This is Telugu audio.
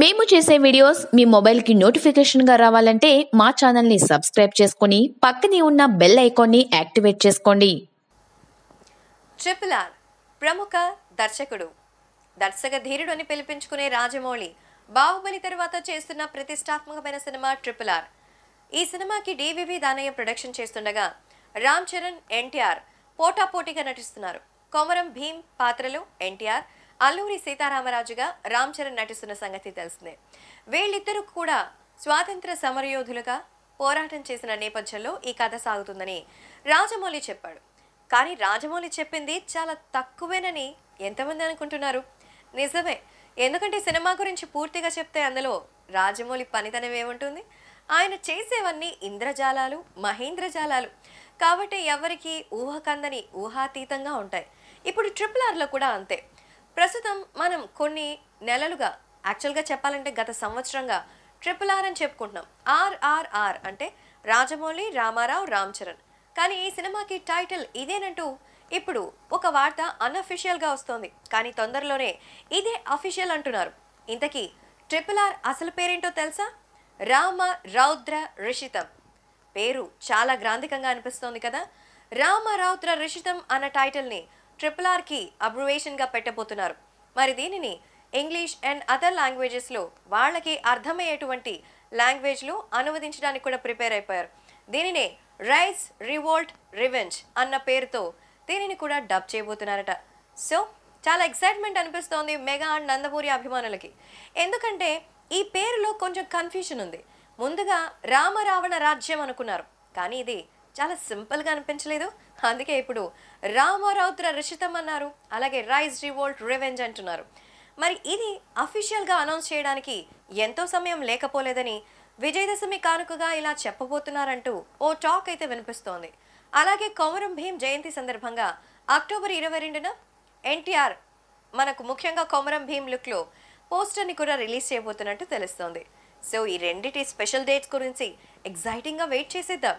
మేము చేసే వీడియోస్ మీ మొబైల్కి నోటిఫికేషన్గా రావాలంటే మా ఛానల్ని సబ్స్క్రైబ్ చేసుకొని పక్కనే ఉన్న బెల్ ఐకాన్ని యాక్టివేట్ చేసుకోండి. ట్రిపుల్ ఆర్ ప్రముఖ దర్శకుడు, దర్శక ధీరుడు అని పిలిపించుకునే రాజమౌళి బాహుబలి తర్వాత చేస్తున్న ప్రతిష్టాత్మకమైన సినిమా ట్రిపుల్ ఆర్. ఈ సినిమాకి డివివి దానయ్య ప్రొడక్షన్ చేస్తుండగా రామ్ చరణ్, ఎన్టీఆర్ పోటాపోటీగా నటిస్తున్నారు. కొమరం భీం పాత్రలో ఎన్టీఆర్, అల్లూరి సీతారామరాజుగా రామ్ చరణ్ నటిస్తున్న సంగతి తెలిసిందే. వీళ్ళిద్దరూ కూడా స్వాతంత్ర సమరయోధులుగా పోరాటం చేసిన నేపథ్యంలో ఈ కథ సాగుతుందని రాజమౌళి చెప్పాడు. కానీ రాజమౌళి చెప్పింది చాలా తక్కువేనని ఎంతమంది అనుకుంటున్నారు? నిజమే, ఎందుకంటే సినిమా గురించి పూర్తిగా చెప్తే అందులో రాజమౌళి పనితనం ఏముంటుంది? ఆయన చేసేవన్నీ ఇంద్రజాలాలు, మహేంద్రజాలాలు కాబట్టి ఎవరికి ఊహకందని ఊహాతీతంగా ఉంటాయి. ఇప్పుడు ట్రిపుల్ ఆర్లో కూడా అంతే. ప్రస్తుతం మనం కొన్ని నెలలుగా, యాక్చువల్గా చెప్పాలంటే గత సంవత్సరంగా ట్రిపుల్ ఆర్ అని చెప్పుకుంటున్నాం. RRR అంటే రాజమౌళి, రామారావు, రామ్ చరణ్. కానీ ఈ సినిమాకి టైటిల్ ఇదేనంటూ ఇప్పుడు ఒక వార్త అన్అఫీషియల్గా వస్తోంది. కానీ తొందరలోనే ఇదే అఫీషియల్ అంటున్నారు. ఇంతకీ ట్రిపుల్ ఆర్ అసలు పేరేంటో తెలుసా? రామ రౌద్ర రిషితం. పేరు చాలా గ్రాంధికంగా అనిపిస్తోంది కదా. రామ రౌద్ర రిషితం అన్న టైటిల్ని ట్రిపుల్ ఆర్కి అబ్రివేషన్గా పెట్టబోతున్నారు. మరి దీనిని ఇంగ్లీష్ అండ్ అదర్ లాంగ్వేజెస్లో వాళ్ళకి అర్థమయ్యేటువంటి లాంగ్వేజ్లో అనువదించడానికి కూడా ప్రిపేర్ అయిపోయారు. దీనినే రైజ్, రివోల్ట్, రివెంజ్ అన్న పేరుతో దీనిని కూడా డబ్ చేయబోతున్నారట. సో చాలా ఎక్సైట్మెంట్ అనిపిస్తోంది మెగా అండ్ నందమూరి అభిమానులకి. ఎందుకంటే ఈ పేరులో కొంచెం కన్ఫ్యూషన్ ఉంది. ముందుగా రామరావణ రాజ్యం అనుకున్నారు, కానీ ఇది చాలా సింపుల్గా అనిపించలేదు. అందుకే ఇప్పుడు రామరౌద్ర రిషితం అన్నారు, అలాగే రైజ్, రివోల్ట్, రివెంజ్ అంటున్నారు. మరి ఇది అఫీషియల్గా అనౌన్స్ చేయడానికి ఎంతో సమయం లేకపోలేదని, విజయదశమి కానుకగా ఇలా చెప్పబోతున్నారంటూ ఓ టాక్ అయితే వినిపిస్తోంది. అలాగే కొమరం భీం జయంతి సందర్భంగా అక్టోబర్ 22న ఎన్టీఆర్ మనకు ముఖ్యంగా కొమరం భీం లుక్లో పోస్టర్ని కూడా రిలీజ్ చేయబోతున్నట్టు తెలుస్తోంది. సో ఈ రెండిటి స్పెషల్ డేట్స్ గురించి ఎగ్జైటింగ్గా వెయిట్ చేసేద్దాం.